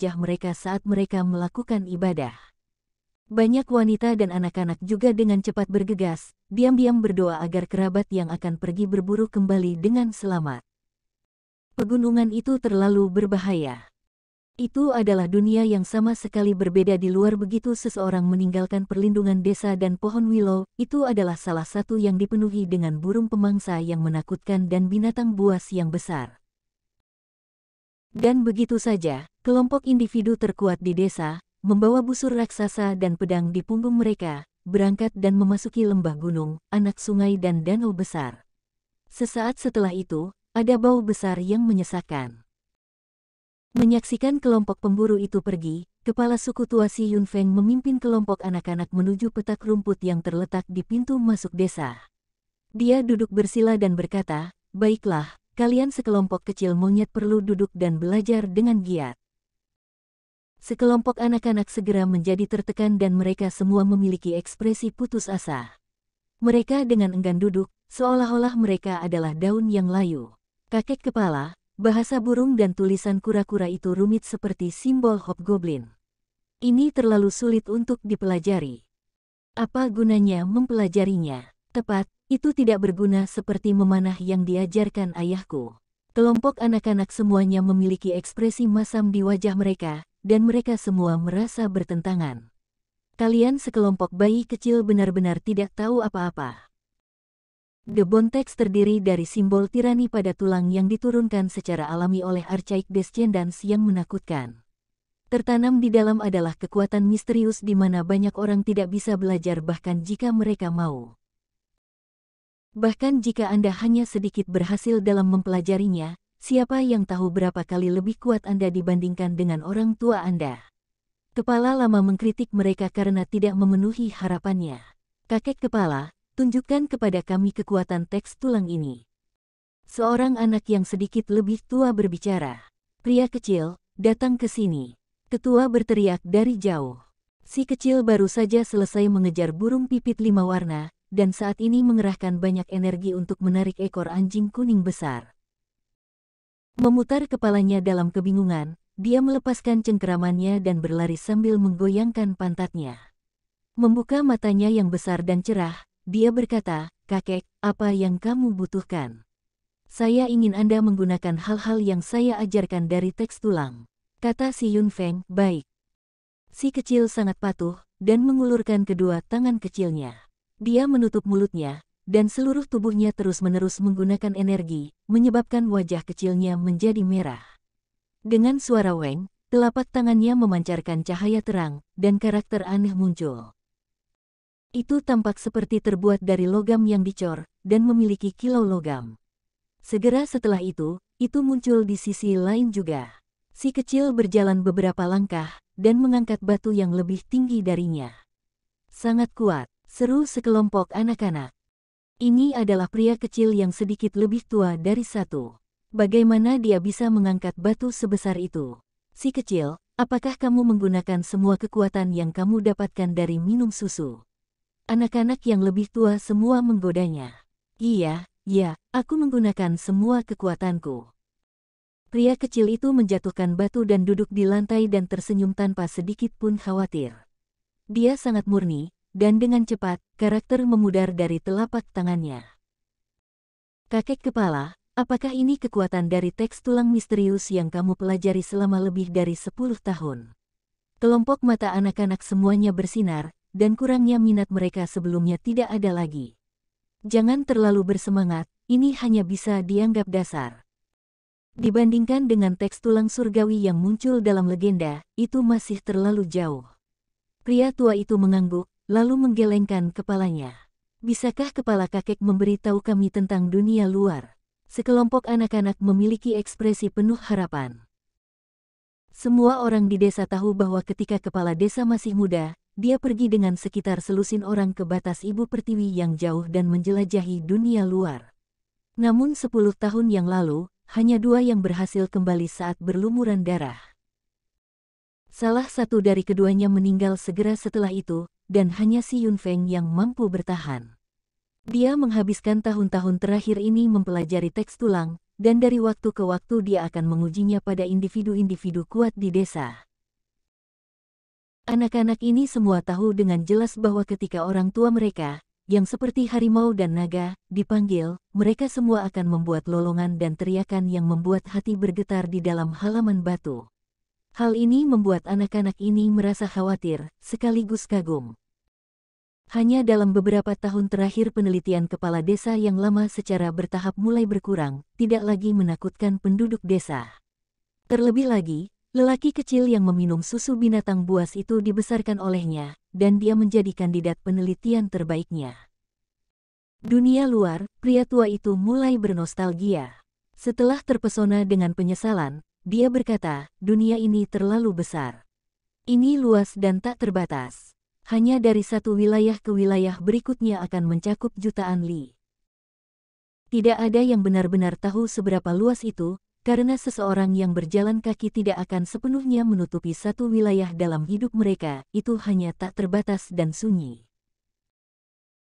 wajah mereka saat mereka melakukan ibadah. Banyak wanita dan anak-anak juga dengan cepat bergegas, diam-diam berdoa agar kerabat yang akan pergi berburu kembali dengan selamat. Pegunungan itu terlalu berbahaya. Itu adalah dunia yang sama sekali berbeda. Di luar begitu seseorang meninggalkan perlindungan desa dan pohon willow, itu adalah salah satu yang dipenuhi dengan burung pemangsa yang menakutkan dan binatang buas yang besar. Dan begitu saja, kelompok individu terkuat di desa, membawa busur raksasa dan pedang di punggung mereka, berangkat dan memasuki lembah gunung, anak sungai dan danau besar. Sesaat setelah itu, ada bau besar yang menyesakkan. Menyaksikan kelompok pemburu itu pergi, kepala suku tua Si Yunfeng memimpin kelompok anak-anak menuju petak rumput yang terletak di pintu masuk desa. Dia duduk bersila dan berkata, "Baiklah, kalian sekelompok kecil monyet perlu duduk dan belajar dengan giat." Sekelompok anak-anak segera menjadi tertekan dan mereka semua memiliki ekspresi putus asa. Mereka dengan enggan duduk, seolah-olah mereka adalah daun yang layu. Kakek kepala, bahasa burung dan tulisan kura-kura itu rumit seperti simbol hobgoblin. Ini terlalu sulit untuk dipelajari. Apa gunanya mempelajarinya? Tepat, itu tidak berguna seperti memanah yang diajarkan ayahku. Kelompok anak-anak semuanya memiliki ekspresi masam di wajah mereka, dan mereka semua merasa bertentangan. Kalian sekelompok bayi kecil benar-benar tidak tahu apa-apa. The Bontex terdiri dari simbol tirani pada tulang yang diturunkan secara alami oleh Archaic Descendants yang menakutkan. Tertanam di dalam adalah kekuatan misterius di mana banyak orang tidak bisa belajar bahkan jika mereka mau. Bahkan jika Anda hanya sedikit berhasil dalam mempelajarinya, siapa yang tahu berapa kali lebih kuat Anda dibandingkan dengan orang tua Anda. Kepala lama mengkritik mereka karena tidak memenuhi harapannya. Kakek kepala, tunjukkan kepada kami kekuatan teks tulang ini. Seorang anak yang sedikit lebih tua berbicara. Pria kecil, datang ke sini. Ketua berteriak dari jauh. Si kecil baru saja selesai mengejar burung pipit 5 warna, dan saat ini mengerahkan banyak energi untuk menarik ekor anjing kuning besar. Memutar kepalanya dalam kebingungan, dia melepaskan cengkeramannya dan berlari sambil menggoyangkan pantatnya. Membuka matanya yang besar dan cerah, dia berkata, "Kakek, apa yang kamu butuhkan?" "Saya ingin Anda menggunakan hal-hal yang saya ajarkan dari teks tulang," kata Si Yunfeng. "Baik." Si kecil sangat patuh, dan mengulurkan kedua tangan kecilnya. Dia menutup mulutnya, dan seluruh tubuhnya terus-menerus menggunakan energi, menyebabkan wajah kecilnya menjadi merah. Dengan suara weng, telapak tangannya memancarkan cahaya terang, dan karakter aneh muncul. Itu tampak seperti terbuat dari logam yang dicor, dan memiliki kilau logam. Segera setelah itu muncul di sisi lain juga. Si kecil berjalan beberapa langkah, dan mengangkat batu yang lebih tinggi darinya. "Sangat kuat," seru sekelompok anak-anak. Ini adalah pria kecil yang sedikit lebih tua dari satu. Bagaimana dia bisa mengangkat batu sebesar itu? Si kecil, apakah kamu menggunakan semua kekuatan yang kamu dapatkan dari minum susu? Anak-anak yang lebih tua semua menggodanya. "Iya, aku menggunakan semua kekuatanku." Pria kecil itu menjatuhkan batu dan duduk di lantai dan tersenyum tanpa sedikit pun khawatir. Dia sangat murni, dan dengan cepat, karakter memudar dari telapak tangannya. "Kakek kepala, apakah ini kekuatan dari teks tulang misterius yang kamu pelajari selama lebih dari 10 tahun?" Kelompok mata anak-anak semuanya bersinar, dan kurangnya minat mereka sebelumnya tidak ada lagi. "Jangan terlalu bersemangat, ini hanya bisa dianggap dasar. Dibandingkan dengan teks tulang surgawi yang muncul dalam legenda, itu masih terlalu jauh." Pria tua itu mengangguk, lalu menggelengkan kepalanya. "Bisakah kepala kakek memberitahu kami tentang dunia luar?" Sekelompok anak-anak memiliki ekspresi penuh harapan. Semua orang di desa tahu bahwa ketika kepala desa masih muda, dia pergi dengan sekitar selusin orang ke batas ibu pertiwi yang jauh dan menjelajahi dunia luar. Namun 10 tahun yang lalu, hanya 2 yang berhasil kembali saat berlumuran darah. Salah satu dari keduanya meninggal segera setelah itu, dan hanya Si Yunfeng yang mampu bertahan. Dia menghabiskan tahun-tahun terakhir ini mempelajari teks tulang, dan dari waktu ke waktu dia akan mengujinya pada individu-individu kuat di desa. Anak-anak ini semua tahu dengan jelas bahwa ketika orang tua mereka, yang seperti harimau dan naga, dipanggil, mereka semua akan membuat lolongan dan teriakan yang membuat hati bergetar di dalam halaman batu. Hal ini membuat anak-anak ini merasa khawatir, sekaligus kagum. Hanya dalam beberapa tahun terakhir penelitian kepala desa yang lama secara bertahap mulai berkurang, tidak lagi menakutkan penduduk desa. Terlebih lagi, lelaki kecil yang meminum susu binatang buas itu dibesarkan olehnya, dan dia menjadi kandidat penelitian terbaiknya. Dunia luar, pria tua itu mulai bernostalgia. Setelah terpesona dengan penyesalan, dia berkata, dunia ini terlalu besar. Ini luas dan tak terbatas. Hanya dari satu wilayah ke wilayah berikutnya akan mencakup jutaan li. Tidak ada yang benar-benar tahu seberapa luas itu, karena seseorang yang berjalan kaki tidak akan sepenuhnya menutupi satu wilayah dalam hidup mereka, itu hanya tak terbatas dan sunyi.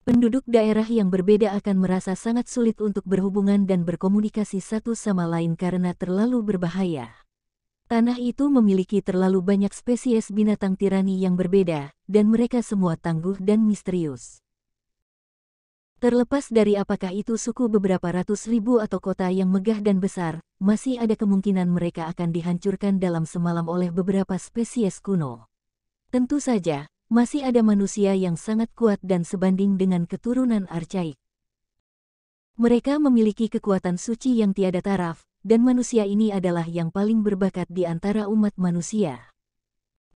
Penduduk daerah yang berbeda akan merasa sangat sulit untuk berhubungan dan berkomunikasi satu sama lain karena terlalu berbahaya. Tanah itu memiliki terlalu banyak spesies binatang tirani yang berbeda, dan mereka semua tangguh dan misterius. Terlepas dari apakah itu suku beberapa ratus ribu atau kota yang megah dan besar, masih ada kemungkinan mereka akan dihancurkan dalam semalam oleh beberapa spesies kuno. Tentu saja, masih ada manusia yang sangat kuat dan sebanding dengan keturunan archaik. Mereka memiliki kekuatan suci yang tiada taraf, dan manusia ini adalah yang paling berbakat di antara umat manusia.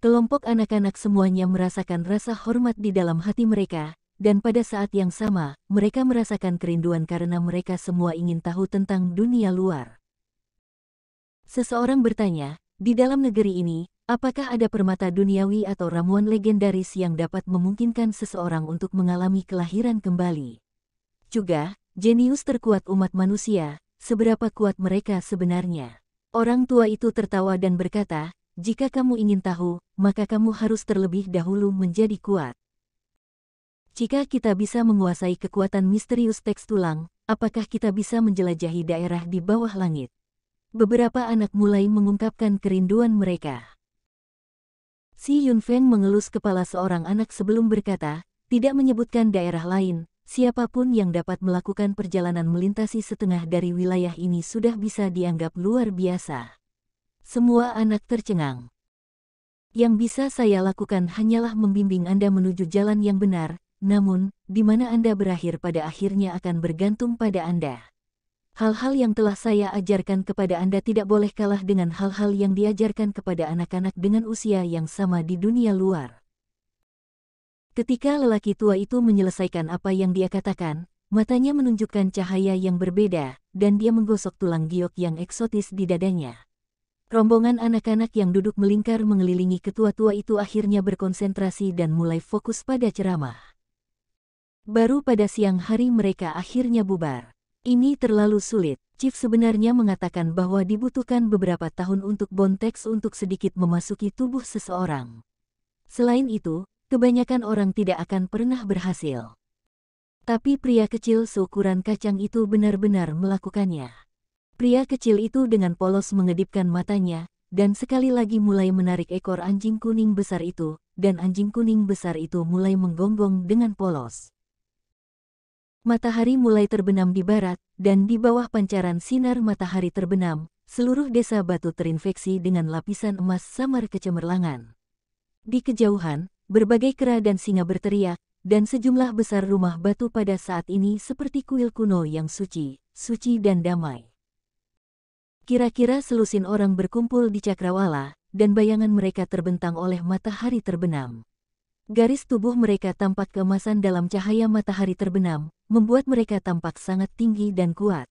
Kelompok anak-anak semuanya merasakan rasa hormat di dalam hati mereka, dan pada saat yang sama, mereka merasakan kerinduan karena mereka semua ingin tahu tentang dunia luar. Seseorang bertanya, di dalam negeri ini, apakah ada permata duniawi atau ramuan legendaris yang dapat memungkinkan seseorang untuk mengalami kelahiran kembali? Juga, jenius terkuat umat manusia, seberapa kuat mereka sebenarnya? Orang tua itu tertawa dan berkata, jika kamu ingin tahu, maka kamu harus terlebih dahulu menjadi kuat. Jika kita bisa menguasai kekuatan misterius teks tulang, apakah kita bisa menjelajahi daerah di bawah langit? Beberapa anak mulai mengungkapkan kerinduan mereka. Si Yunfeng mengelus kepala seorang anak sebelum berkata, tidak menyebutkan daerah lain, siapapun yang dapat melakukan perjalanan melintasi setengah dari wilayah ini sudah bisa dianggap luar biasa. Semua anak tercengang. Yang bisa saya lakukan hanyalah membimbing Anda menuju jalan yang benar, namun, di mana Anda berakhir pada akhirnya akan bergantung pada Anda. Hal-hal yang telah saya ajarkan kepada Anda tidak boleh kalah dengan hal-hal yang diajarkan kepada anak-anak dengan usia yang sama di dunia luar. Ketika lelaki tua itu menyelesaikan apa yang dia katakan, matanya menunjukkan cahaya yang berbeda, dan dia menggosok tulang giok yang eksotis di dadanya. Rombongan anak-anak yang duduk melingkar mengelilingi ketua tua itu akhirnya berkonsentrasi dan mulai fokus pada ceramah. Baru pada siang hari mereka akhirnya bubar. Ini terlalu sulit. Chief sebenarnya mengatakan bahwa dibutuhkan beberapa tahun untuk bonteks untuk sedikit memasuki tubuh seseorang. Selain itu, kebanyakan orang tidak akan pernah berhasil. Tapi pria kecil seukuran kacang itu benar-benar melakukannya. Pria kecil itu dengan polos mengedipkan matanya, dan sekali lagi mulai menarik ekor anjing kuning besar itu, dan anjing kuning besar itu mulai menggonggong dengan polos. Matahari mulai terbenam di barat, dan di bawah pancaran sinar matahari terbenam, seluruh desa batu terinfeksi dengan lapisan emas samar kecemerlangan. Di kejauhan, berbagai kera dan singa berteriak, dan sejumlah besar rumah batu pada saat ini seperti kuil kuno yang suci, suci dan damai. Kira-kira selusin orang berkumpul di cakrawala, dan bayangan mereka terbentang oleh matahari terbenam. Garis tubuh mereka tampak keemasan dalam cahaya matahari terbenam, membuat mereka tampak sangat tinggi dan kuat.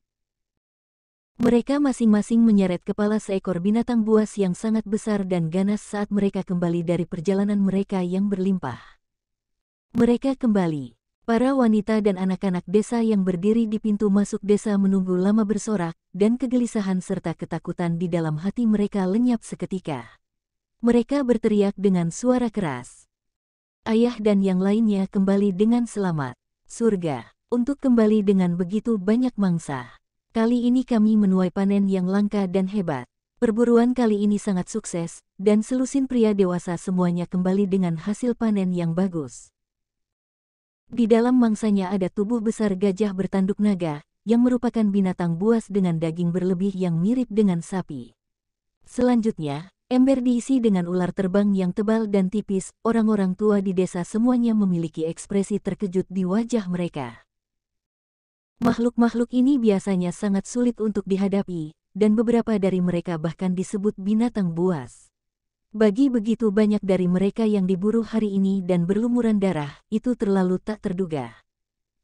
Mereka masing-masing menyeret kepala seekor binatang buas yang sangat besar dan ganas saat mereka kembali dari perjalanan mereka yang berlimpah. Mereka kembali. Para wanita dan anak-anak desa yang berdiri di pintu masuk desa menunggu lama bersorak, dan kegelisahan serta ketakutan di dalam hati mereka lenyap seketika. Mereka berteriak dengan suara keras. Ayah dan yang lainnya kembali dengan selamat. Surga, untuk kembali dengan begitu banyak mangsa. Kali ini kami menuai panen yang langka dan hebat. Perburuan kali ini sangat sukses, dan selusin pria dewasa semuanya kembali dengan hasil panen yang bagus. Di dalam mangsanya ada tubuh besar gajah bertanduk naga, yang merupakan binatang buas dengan daging berlebih yang mirip dengan sapi. Selanjutnya, ember diisi dengan ular terbang yang tebal dan tipis. Orang-orang tua di desa semuanya memiliki ekspresi terkejut di wajah mereka. Makhluk-makhluk ini biasanya sangat sulit untuk dihadapi, dan beberapa dari mereka bahkan disebut binatang buas. Bagi begitu banyak dari mereka yang diburu hari ini dan berlumuran darah, itu terlalu tak terduga.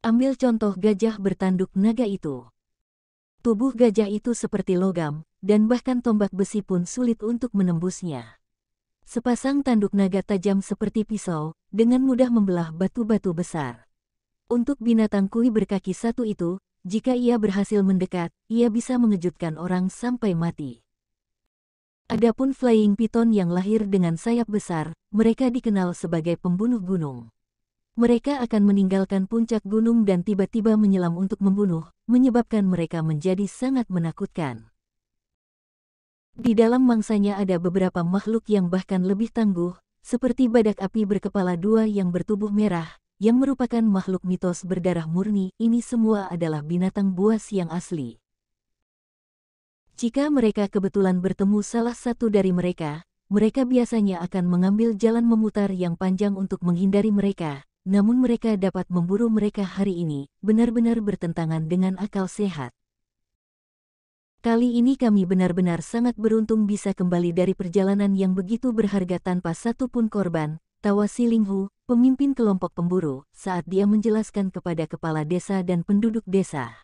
Ambil contoh gajah bertanduk naga itu. Tubuh gajah itu seperti logam, dan bahkan tombak besi pun sulit untuk menembusnya. Sepasang tanduk naga tajam seperti pisau, dengan mudah membelah batu-batu besar. Untuk binatang kui berkaki satu itu, jika ia berhasil mendekat, ia bisa mengejutkan orang sampai mati. Adapun Flying Python yang lahir dengan sayap besar, mereka dikenal sebagai pembunuh gunung. Mereka akan meninggalkan puncak gunung dan tiba-tiba menyelam untuk membunuh, menyebabkan mereka menjadi sangat menakutkan. Di dalam mangsanya ada beberapa makhluk yang bahkan lebih tangguh, seperti badak api berkepala dua yang bertubuh merah, yang merupakan makhluk mitos berdarah murni. Ini semua adalah binatang buas yang asli. Jika mereka kebetulan bertemu salah satu dari mereka, mereka biasanya akan mengambil jalan memutar yang panjang untuk menghindari mereka, namun mereka dapat memburu mereka hari ini, benar-benar bertentangan dengan akal sehat. Kali ini kami benar-benar sangat beruntung bisa kembali dari perjalanan yang begitu berharga tanpa satupun korban, tawa Si Linghu, pemimpin kelompok pemburu, saat dia menjelaskan kepada kepala desa dan penduduk desa.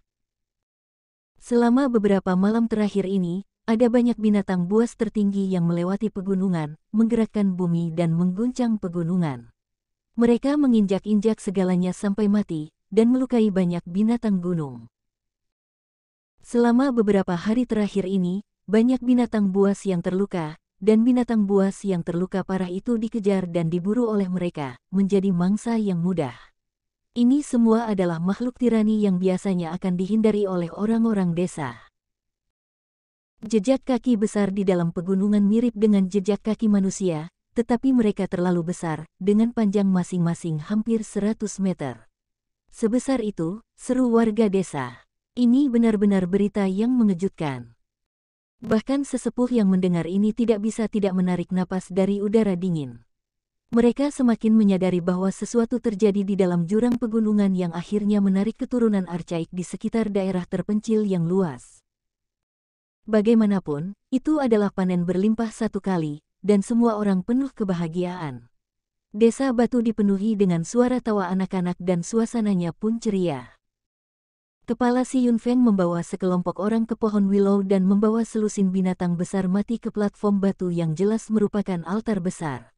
Selama beberapa malam terakhir ini, ada banyak binatang buas tertinggi yang melewati pegunungan, menggerakkan bumi dan mengguncang pegunungan. Mereka menginjak-injak segalanya sampai mati, dan melukai banyak binatang gunung. Selama beberapa hari terakhir ini, banyak binatang buas yang terluka, dan binatang buas yang terluka parah itu dikejar dan diburu oleh mereka, menjadi mangsa yang mudah. Ini semua adalah makhluk tirani yang biasanya akan dihindari oleh orang-orang desa. Jejak kaki besar di dalam pegunungan mirip dengan jejak kaki manusia, tetapi mereka terlalu besar, dengan panjang masing-masing hampir 100 meter. Sebesar itu, seru warga desa. Ini benar-benar berita yang mengejutkan. Bahkan sesepuh yang mendengar ini tidak bisa tidak menarik napas dari udara dingin. Mereka semakin menyadari bahwa sesuatu terjadi di dalam jurang pegunungan yang akhirnya menarik keturunan archaik di sekitar daerah terpencil yang luas. Bagaimanapun, itu adalah panen berlimpah satu kali, dan semua orang penuh kebahagiaan. Desa Batu dipenuhi dengan suara tawa anak-anak dan suasananya pun ceria. Kepala Si Yunfeng membawa sekelompok orang ke pohon willow dan membawa selusin binatang besar mati ke platform batu yang jelas merupakan altar besar.